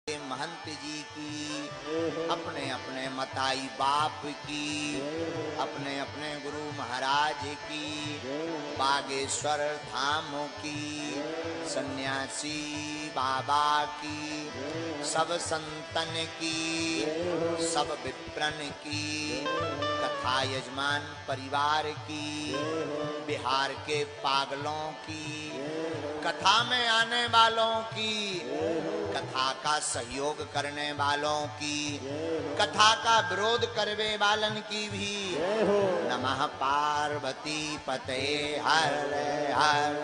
महंत जी की, अपने अपने मताई बाप की, अपने अपने गुरु महाराज की, बागेश्वर धामों की, सन्यासी बाबा की, सब संतन की, सब विप्रन की, कथा यजमान परिवार की, बिहार के पागलों की, कथा में आने वालों की, कथा का सहयोग करने वालों की, कथा का विरोध करने वालन की भी। नमः पार्वती पते हर हर।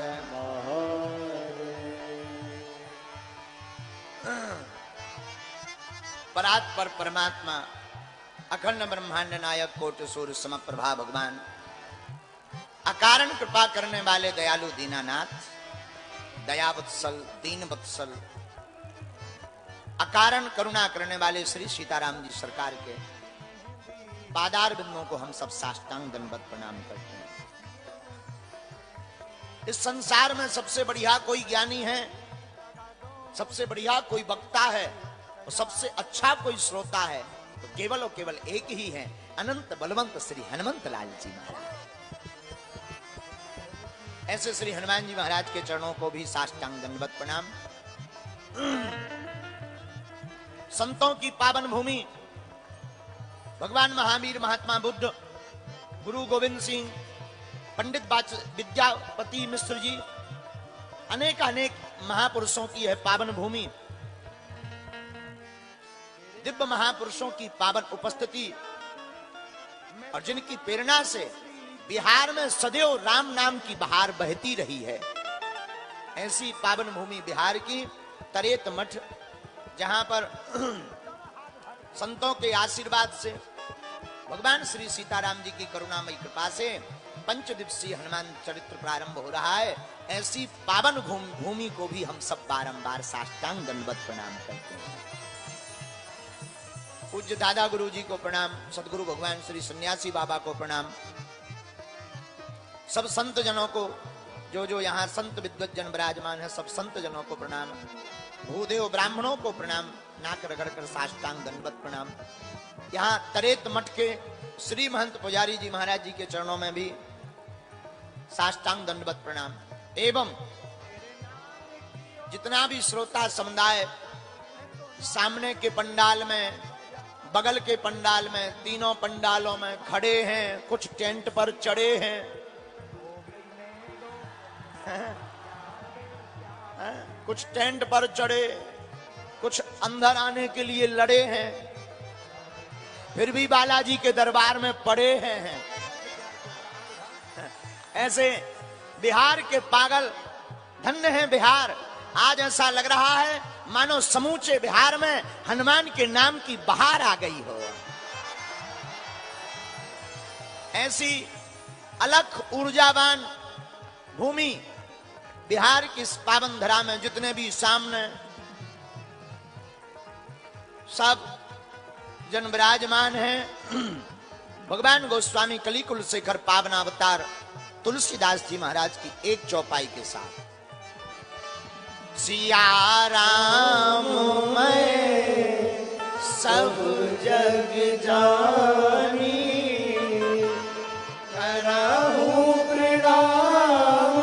परात्पर परमात्मा अखंड ब्रह्मांड नायक कोटि सूर्य समप्रभा भगवान, अकारण कृपा करने वाले दयालु दीनानाथ, दयावत्सल दीन वत्सल, अकारण करुणा करने वाले श्री सीताराम जी सरकार के पादार बिंदुओं को हम सब साष्टांग दंडवत प्रणाम करते हैं। इस संसार में सबसे बढ़िया कोई ज्ञानी है, सबसे बढ़िया कोई वक्ता है और सबसे अच्छा कोई श्रोता है तो केवल और केवल एक ही है, अनंत बलवंत श्री हनुमंत लाल जी महाराज। ऐसे श्री हनुमान जी महाराज के चरणों को भी साष्टांग दंडवत प्रणाम। संतों की पावन भूमि, भगवान महावीर महात्मा बुद्ध, गुरु गोविंद सिंह, पंडित विद्यापति मिश्र जी, अनेक अनेक महापुरुषों की है पावन भूमि। दिव्य महापुरुषों की पावन उपस्थिति और जिनकी प्रेरणा से बिहार में सदैव राम नाम की बहार बहती रही है, ऐसी पावन भूमि बिहार की तरेत मठ, जहां पर संतों के आशीर्वाद से, भगवान श्री सीताराम जी की करुणामयी कृपा से पंच दिवसीय हनुमान चरित्र प्रारंभ हो रहा है। ऐसी पावन भूमि को भी हम सब बारंबार साष्टांग दंडवत प्रणाम करते हैं। पूज्य दादा गुरु जी को प्रणाम, सदगुरु भगवान श्री सन्यासी बाबा को प्रणाम, सब संत जनों को, जो यहाँ संत विद्वत जन विराजमान है, सब संत जनों को प्रणाम, भूदेव ब्राह्मणों को प्रणाम, नाक रगड़ कर साष्टांग दंडवत प्रणाम। यहाँ तरेत मठ के श्री महंत पुजारी जी महाराज जी के चरणों में भी साष्टांग दंडवत प्रणाम। एवं जितना भी श्रोता समुदाय सामने के पंडाल में, बगल के पंडाल में, तीनों पंडालों में खड़े हैं, कुछ टेंट पर चढ़े हैं, कुछ टेंट पर चढ़े, कुछ अंदर आने के लिए लड़े हैं, फिर भी बालाजी के दरबार में पड़े हैं। ऐसे बिहार के पागल, धन्य है बिहार। आज ऐसा लग रहा है मानो समूचे बिहार में हनुमान के नाम की बहार आ गई हो। ऐसी अलख ऊर्जावान भूमि बिहार की इस पावन धरा में जितने भी सामने सब जन विराजमान हैं, भगवान गोस्वामी कलिकुल शेखर पावन अवतार तुलसीदास जी महाराज की एक चौपाई के साथ। सिया राम मैं सब जग जानी, करहूं प्रणाम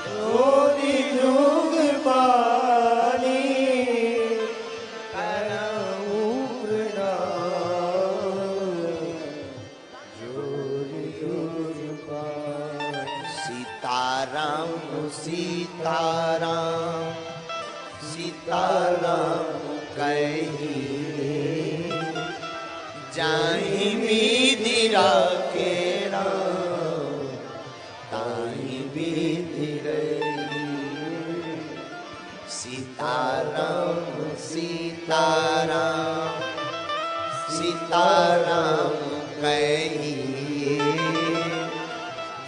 जोनि जुग पानी, करहूं प्रणाम जोनि जुग पानी। सीताराम सीताराम सीताराम कही जाहि विधिरा के राम, ताहि विधि रही। सीताराम सीताराम सीताराम कही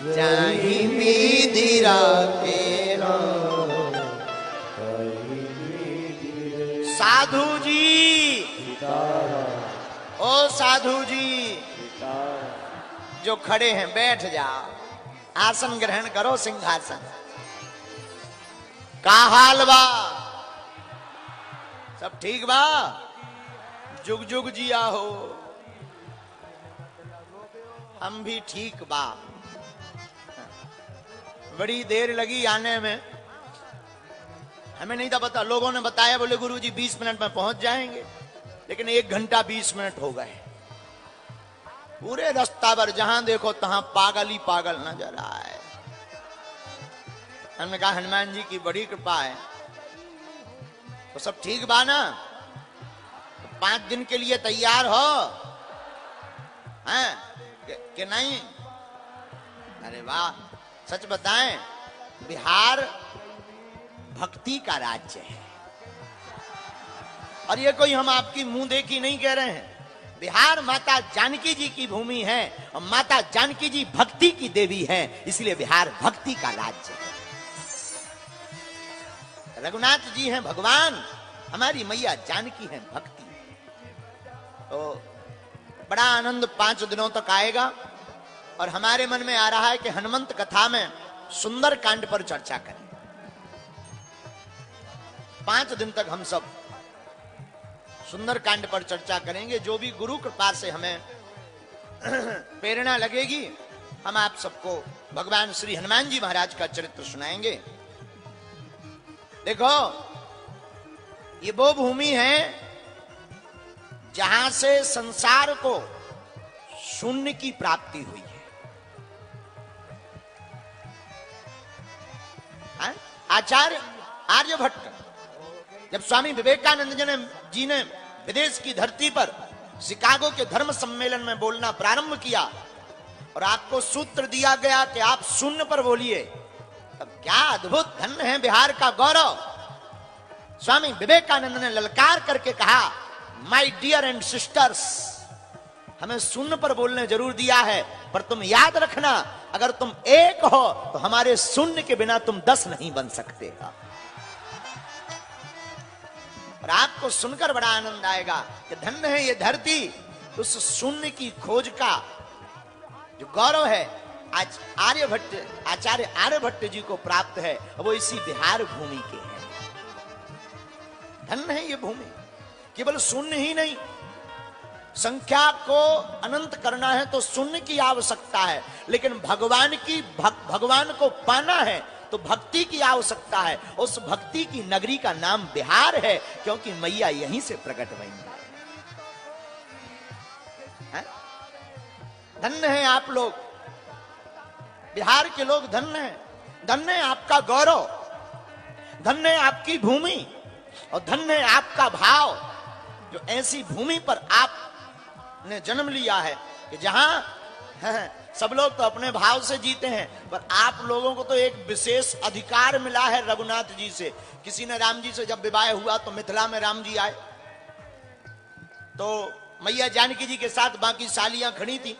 जाहि विधिरा के राम। साधु जी, ओ साधु जी जो खड़े हैं बैठ जाओ, आसन ग्रहण करो, सिंहासन का हाल बा। सब ठीक बा, जुग जुग जिया हो। हम भी ठीक बा। बड़ी देर लगी आने में, हमें नहीं था पता। लोगों ने बताया, बोले गुरुजी 20 मिनट में पहुंच जाएंगे, लेकिन 1 घंटा 20 मिनट हो गए। पूरे रास्ता पर जहां देखो तहां पागल ही पागल नजर आए। हमने कहा हनुमान जी की बड़ी कृपा है। तो सब ठीक बा ना? 5 दिन के लिए तैयार हो हैं कि नहीं? अरे वाह, सच बताएं, बिहार भक्ति का राज्य है। और ये कोई हम आपकी मुंह देखी नहीं कह रहे हैं। बिहार माता जानकी जी की भूमि है और माता जानकी जी भक्ति की देवी है, इसलिए बिहार भक्ति का राज्य है। रघुनाथ जी हैं भगवान, हमारी मैया जानकी है भक्ति। तो बड़ा आनंद 5 दिनों तक आएगा। और हमारे मन में आ रहा है कि हनुमंत कथा में सुंदर कांड पर चर्चा करें। 5 दिन तक हम सब सुंदर कांड पर चर्चा करेंगे। जो भी गुरु कृपा से हमें प्रेरणा लगेगी, हम आप सबको भगवान श्री हनुमान जी महाराज का चरित्र सुनाएंगे। देखो, ये वो भूमि है जहां से संसार को शून्य की प्राप्ति हुई है। आचार्य आर्यभट्ट, जब स्वामी विवेकानंद जी ने विदेश की धरती पर शिकागो के धर्म सम्मेलन में बोलना प्रारंभ किया और आपको सूत्र दिया गया कि आप शून्य पर बोलिए, तब क्या अद्भुत धन्य है बिहार का गौरव। स्वामी विवेकानंद ने ललकार करके कहा, माय डियर एंड सिस्टर्स, हमें शून्य पर बोलने जरूर दिया है, पर तुम याद रखना, अगर तुम 1 हो तो हमारे शून्य के बिना तुम 10 नहीं बन सकते। और आपको सुनकर बड़ा आनंद आएगा कि धन्य है ये धरती, उस शून्य की खोज का जो गौरव है आज आचार्य आर्यभट्ट जी को प्राप्त है, वो इसी बिहार भूमि के है। धन्य है ये भूमि। केवल शून्य ही नहीं, संख्या को अनंत करना है तो शून्य की आवश्यकता है, लेकिन भगवान को पाना है तो भक्ति की आवश्यकता है। उस भक्ति की नगरी का नाम बिहार है, क्योंकि मैया यहीं से प्रकट हुई है। धन्य है आप लोग, बिहार के लोग धन्य हैं। धन्य है आपका गौरव, धन्य है आपकी भूमि, और धन्य है आपका भाव, जो ऐसी भूमि पर आपने जन्म लिया है कि जहां सब लोग तो अपने भाव से जीते हैं, पर आप लोगों को तो एक विशेष अधिकार मिला है रघुनाथ जी से। किसी ने राम जी से जब विवाह हुआ तो मिथिला में राम जी आए, तो मैया जानकी जी के साथ बाकी सालियां खड़ी थी।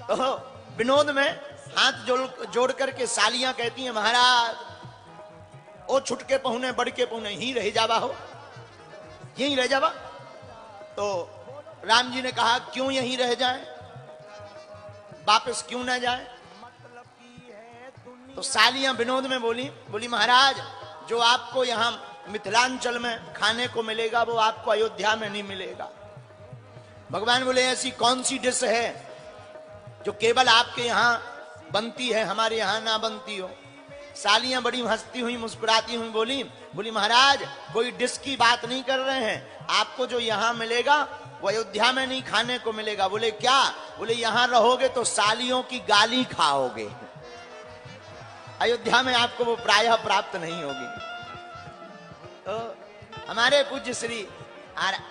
तो विनोद में हाथ जोड़ करके सालियां कहती हैं, महाराज ओ छुटके पहुने बड़के पहुने ही रह जावा हो, यहीं रह जावा। तो राम जी ने कहा, क्यों यहीं रह जाए, वापस क्यों ना जाए। तो सालियां विनोद में बोली महाराज, जो आपको यहां मिथिलांचल में खाने को मिलेगा वो आपको अयोध्या में नहीं मिलेगा। भगवान बोले, ऐसी कौन सी डिश है जो केवल आपके यहां बनती है, हमारे यहां ना बनती हो। सालियां बड़ी हंसती हुई मुस्कुराती हुई बोली महाराज, कोई डिश की बात नहीं कर रहे हैं, आपको जो यहां मिलेगा वो अयोध्या में नहीं खाने को मिलेगा। बोले क्या? बोले यहां रहोगे तो सालियों की गाली खाओगे, अयोध्या में आपको वो प्रायः प्राप्त नहीं होगी। तो हमारे पूज्य श्री,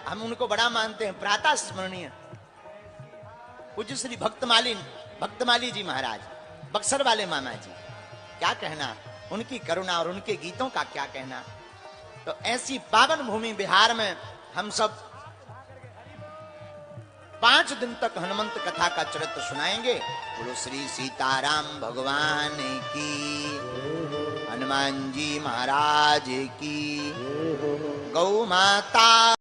हम उनको बड़ा मानते हैं, प्रातः स्मरणीय पूज्य श्री भक्तमाली जी महाराज, बक्सर वाले मामा जी, क्या कहना उनकी करुणा और उनके गीतों का क्या कहना। तो ऐसी पावन भूमि बिहार में हम सब 5 दिन तक हनुमंत कथा का चरित्र सुनाएंगे। बोलो श्री सीताराम भगवान की, हनुमान जी महाराज की, गौ माता